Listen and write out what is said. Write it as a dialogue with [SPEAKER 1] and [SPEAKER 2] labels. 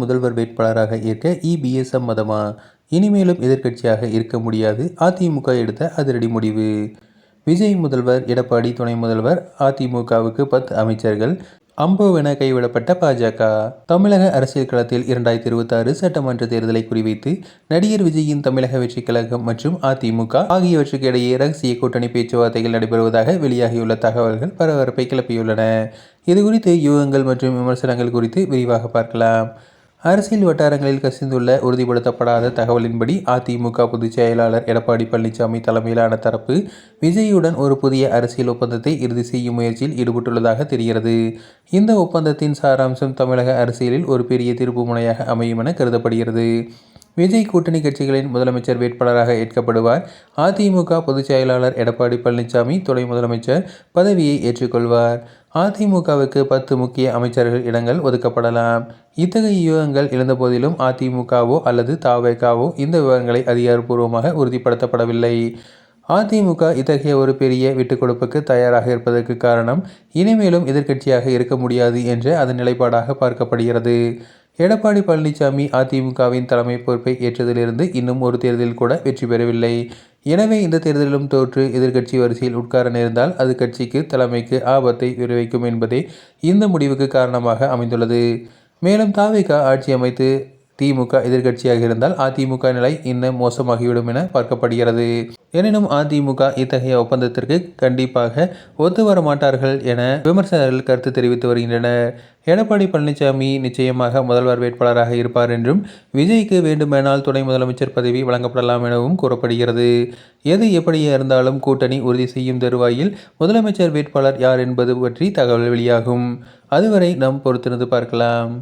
[SPEAKER 1] முதல்வர் வேட்பாளராக ஏற்க இபிஎஸ் சம்மதமா? இனிமேலும் எதிர்க்கட்சியாக இருக்க முடியாது அதிமுக எடுத்த அதிரடி முடிவு. விஜய் முதல்வர், எடப்பாடி துணை முதல்வர், அதிமுகவுக்கு 10 அமைச்சர்கள் அம்போவென கைவிடப்பட்ட பாஜக. தமிழக அரசியல் களத்தில் 2026 சட்டமன்ற தேர்தலை குறிவைத்து நடிகர் விஜயின் தமிழக வெற்றிக் கழகம் மற்றும் அதிமுக ஆகியவற்றுக்கு இடையே ரகசிய கூட்டணி பேச்சுவார்த்தைகள் நடைபெறுவதாக வெளியாகியுள்ள தகவல்கள் பரபரப்பை கிளப்பியுள்ளன. இதுகுறித்து யூகங்கள் மற்றும் விமர்சனங்கள் குறித்து விரிவாக பார்க்கலாம். அரசியல் வட்டாரங்களில் கசிந்துள்ள உறுதிப்படுத்தப்படாத தகவலின்படி அதிமுக பொதுச் செயலாளர் எடப்பாடி பழனிசாமி தலைமையிலான தரப்பு விஜயுடன் ஒரு புதிய அரசியல் ஒப்பந்தத்தை இறுதி செய்யும் முயற்சியில் ஈடுபட்டுள்ளதாக தெரிகிறது. இந்த ஒப்பந்தத்தின் சாராம்சம் தமிழக அரசியலில் ஒரு பெரிய திருப்பு முனையாக அமையும் என கருதப்படுகிறது. விஜய் கூட்டணி கட்சிகளின் முதலமைச்சர் வேட்பாளராக ஏற்கப்படுவார். அதிமுக பொதுச் செயலாளர் எடப்பாடி பழனிசாமி துணை முதலமைச்சர் பதவியை ஏற்றுக்கொள்வார். அதிமுகவுக்கு 10 முக்கிய அமைச்சர்கள் இடங்கள் ஒதுக்கப்படலாம். இத்தகைய யூகங்கள் எழுந்தபோதிலும் அதிமுகவோ அல்லது தவேகாவோ இந்த விவரங்களை அதிகாரப்பூர்வமாக உறுதிப்படுத்தப்படவில்லை. அதிமுக இத்தகைய ஒரு பெரிய விட்டுக்கொடுப்புக்கு தயாராக இருப்பதற்கு காரணம், இனிமேலும் எதிர்க்கட்சியாக இருக்க முடியாது என்ற அதன் நிலைப்பாடாக பார்க்கப்படுகிறது. எடப்பாடி பழனிசாமி அதிமுகவின் தலைமை பொறுப்பை ஏற்றதிலிருந்து இன்னும் ஒரு தேர்தலில் கூட வெற்றி பெறவில்லை. எனவே இந்த தேர்தலிலும் தோற்று எதிர்க்கட்சி வரிசையில் உட்கார நேர்ந்தால் அது கட்சிக்கு, தலைமைக்கு ஆபத்தை விளைவிக்கும் என்பதே இந்த முடிவுக்கு காரணமாக அமைந்துள்ளது. மேலும் தவேக ஆட்சி அமைத்து திமுக எதிர்க்கட்சியாக இருந்தால் அதிமுக நிலை இன்னும் மோசமாகிவிடும் என பார்க்கப்படுகிறது. எனினும் அதிமுக இத்தகைய ஒப்பந்தத்திற்கு கண்டிப்பாக ஒத்துவர மாட்டார்கள் என விமர்சகர்கள் கருத்து தெரிவித்து வருகின்றனர். எடப்பாடி பழனிசாமி நிச்சயமாக முதல்வர் வேட்பாளராக இருப்பார் என்றும், விஜய்க்கு வேண்டுமானால் துணை முதலமைச்சர் பதவி வழங்கப்படலாம் எனவும் கூறப்படுகிறது. எது எப்படியே இருந்தாலும் கூட்டணி உறுதி செய்யும் தருவாயில் முதலமைச்சர் வேட்பாளர் யார் என்பது பற்றி தகவல் வெளியாகும். அதுவரை நாம் பொறுத்திருந்து பார்க்கலாம்.